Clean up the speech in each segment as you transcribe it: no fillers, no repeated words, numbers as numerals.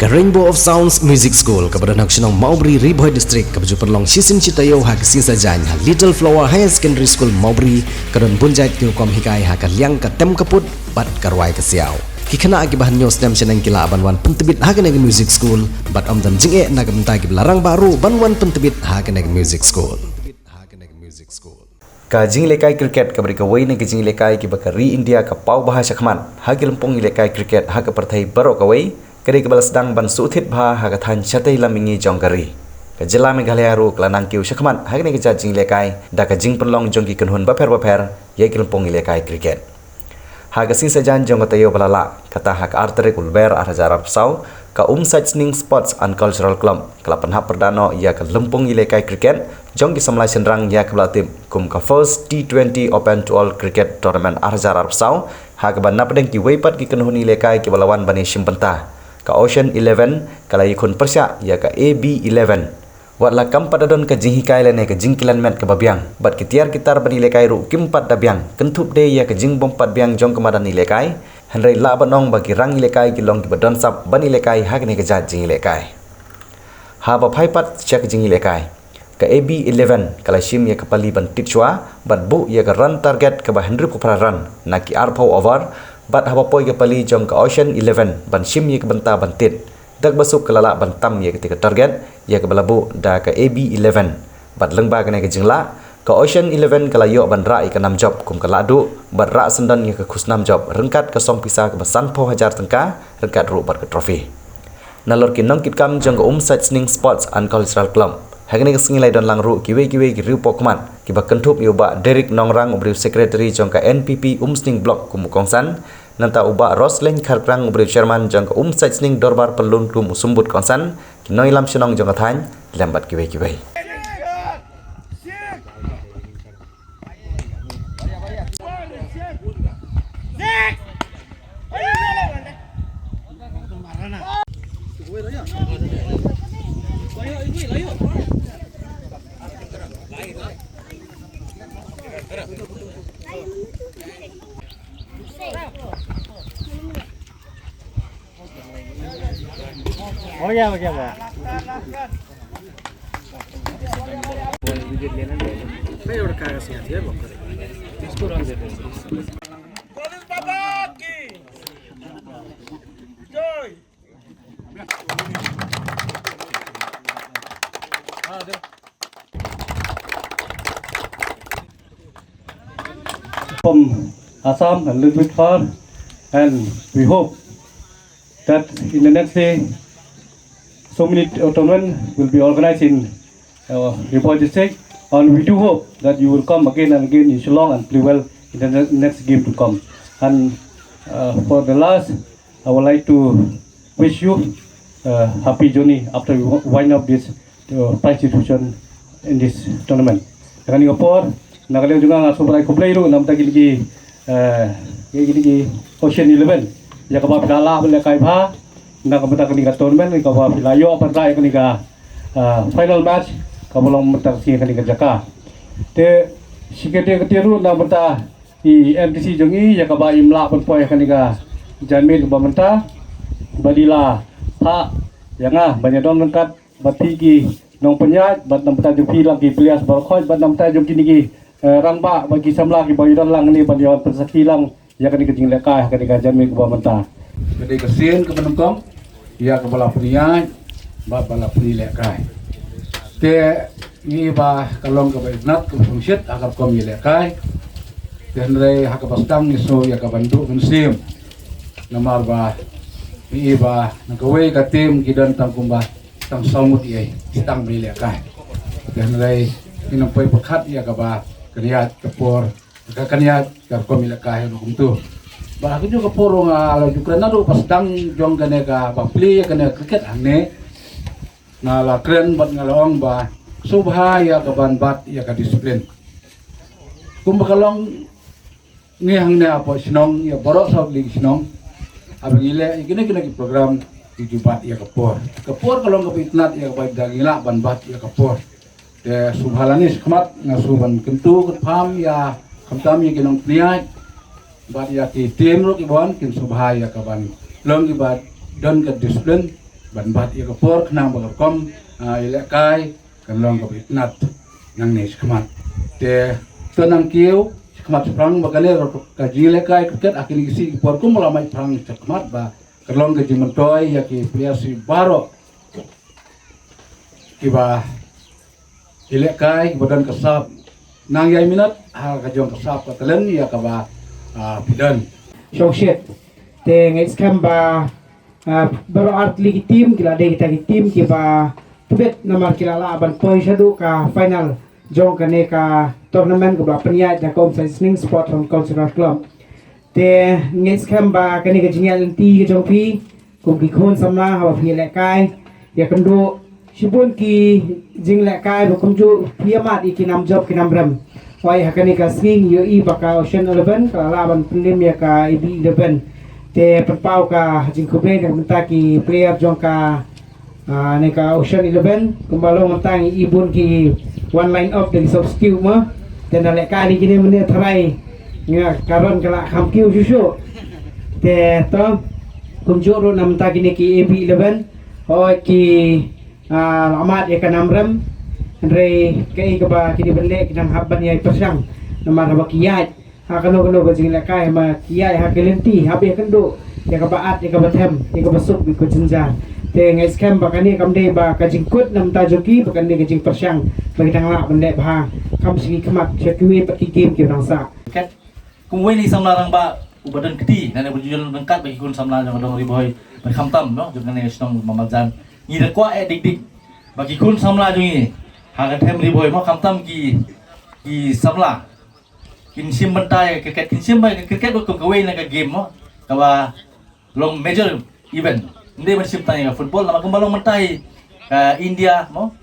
ke Rainbow of Sounds Music School kepada nak senang Maubri Riboy District ke baju perlong sisin citayo ha ke sisa janya Little Flower Higher Secondary School Maubri kedon bunjait ke kom hikai ha ke liang ke tem kaput bat karwai ke siau kikena akibat news dem senang kila banwan pentebit ha ke neg music school bat dam jinge nak bentai ke larang baru banwan pentebit ha ke neg music school Kajing lekai kriket ke beri kawai ni kajing lekai ke bakari India ke pau bahasa Khmer hagi lempong lekai kriket hagi pertai barok kawai kari ke balas sedang ban suthit bah hagi than chatai lamingi jongkari ke jela Meghalaya ru kelanang kiu Khmer hagi ni kajing lekai da kajing penlong jongki kenhun baper ye ke lempong lekai kriket hagi sin sajan jong tayo balala kata hagi arterik ulber arhajarap sau ka Sightseeing Sports and Cultural Club kelapan hap perdana ia ke lempung ilekai kriket jong ki samlai senrang ia ke belatim kum ka first T20 Open to All Cricket Tournament Arjar Arab Sau ha ke ban napdeng ki weipat ki kenhun ilekai ki balawan bani simpenta ka Ocean 11 kala ikun persya ia ka AB11 watla kam padadon ka jinghikai lene ka jingkilan met ke babiang bat ki tiar kitar bani ilekai ru kimpat dabiang kentup de ia ke jing bompat biang jong kemadan ilekai Henry la banong bagi rang ilekai kilong ki badon sap ban ilekai ha kene kejat jing ilekai ha ba phaipat check jing ilekai ka AB11 kala shim ya kapali ban titchwa bat bu ya ka run target ka ba Henry ku run naki arpau over bat ha ba poi ka pali jong ka Ocean 11 ban shim ya ka banta ban tit dak basuk kelala ban tam ya ketika target ya ka balabu da ka AB11 bat lengba kene ke jingla ka Ocean 11 kala yo ban ra ka nam job kum kala du bat ra sendan ye ka khusnam job rengkat ka song pisa ka basan po hajar tengka rengkat ru bat ka trofi nalor ki nong kit kam jong ka Sightseeing Sports and Cultural Club hagni ka singilai don lang ru kiwe ki ru pokman ki ba kentup yo ba Derek Nongrang ubri secretary jong ka NPP Sning block kum kongsan nanta uba Roslyn Kharprang ubri chairman jong ka Sightseeing dorbar pelun kum sumbut kongsan ki noilam senong jong ka than lambat kiwe Oh ya, bagaimana? Saya udah kagak siap ya, bok. Polis babaki. Joy. From Assam a little bit far, and we hope that in the next day, so many tournaments will be organized in Riboy District, and we do hope that you will come again and again in Shillong and play well in the next game to come. And for the last, I would like to wish you a happy journey after we wind up this prize distribution in this tournament. Dengan Singapore, nakaliw juga nga sobrang kumpleiro nam tagil ki Ocean 11. Ya kapag dala bala kay ba nakapunta kani ka tournament ikaw ba pilayo para kani ka final match kabolong mataksi kani ka jaka te sikete ketiru na mata i MTC jongi ya kaba imla pon poy kani ka janmil ba menta badila pa yang banyak don lengkat batiki nong penyat bat nam ta jupi lagi pilias barkhoj bat nam ta jupi niki rangba bagi samla ki bayi don lang ni banyak persaki lang ya kani ka jinglekai kani ka janmil ba menta jadi kesin ke penungkong ia ke bala peniai ba bala penilekai te ni ba kalong ke bainat ke fungsit agak kom ilekai dan re hak bastang ni so ya ka bandu mensim namar ba ni ba nagawe ka tim kidan tangkumba tang saumut ye tang ilekai dan re inampai pekat ya ka ba kaniat kepor ka kaniat ka kom ilekai hukum tu bah aku juga porong ala juga nado pas dang jong kene ka bapli kene kriket angne ngala kren bat ngalong ba subha ya ka ban bat ya ka disiplin kumbakalong ngi hangne apa sinong ya borok sab ling sinong abang ile ikine kene program dijubat ya kapor kalong ka pitnat ya ka dagila ban bat ya kapor de subhalani skmat ngasuban kentu kepam ya kamtam ya kinong priat bat ya ki tim ro ki bon kin subhaya ka ban long ki bat don ka disiplin ban bat ia kapor kenang bakar kom ile kai kan long ka nat nang ne skmat te tenang kiu skmat sprang bakale ka jile kai kriket akin isi por kum lamai prang skmat ba kan long ka jimentoy ya ki player si baro kiba ile kai badan kasap nang yai minat ha ka jong kasap ka telen ya ka ba pidan Shokshit te ngais kamba baru art ligi tim kila de kita tim kiba tubet namar kila la ban poi shadu ka final jong kane ka tournament ko ba penya da kom sning sport from cultural club te ngais kamba kane ka jingal ti ke jong pi ko ki khon samna ha phi le kai ya kando shibun ki jing le kai bo kum ju piamat ikinam job kinam ram wai hakani ka swing yo I baka ocean 11 ka laban prelim ya ka IB 11 te perpau ka jing kubre ka mentaki player jong ka ne ka ocean 11 kumbalong mentang ibun ki one line up dari substitute ma te na le ka ni kini mene tharai nga karon kala kham kiu susu te to kumjo ro nam ta kini ki IB 11 hoi ki amat ya ka namram Andre kai ka ba kini belle kinang haban yai persang namar ba kiyat ha kano ko jing la kai ma kiyat ha kelenti habi kendo ya ka baat ya ka bathem ya ka basuk bi ko jinja te ngai scam ba kani kam de ba ka jingkut nam ta joki ba kani ka jing persang ba kitang la bende ba kam sigi khamat chekwi pa ki game ki rang sa kat kumwe ni samla rang ba ubadan keti nane berjujur lengkap bagi kun samla jang dong riboy ban khamtam no jong nane stong mamaljan ni da kwa dik dik bagi kun samla jong ni haga them riboy mo khamtam ki samla kin sim bantai cricket kin sim bai cricket ko kawai na ka game mo kawa long major event ndi ban sim tanya football nama kumbalong bantai ka India mo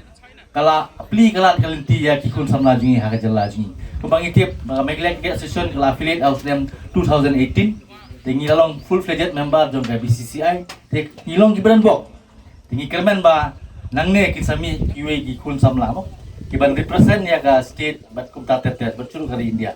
kala pli kala kalenti ya ki kun samla jingi haga jalla jingi kumbang itip meglek get session kala affiliate of them 2018 tingi lalong full fledged member jong ka BCCI te nilong gibran bok tingi kermen ba nangne kisami kiwe ki kun samla mo kiban represent ya ka state bat kum tatet bat churu kali India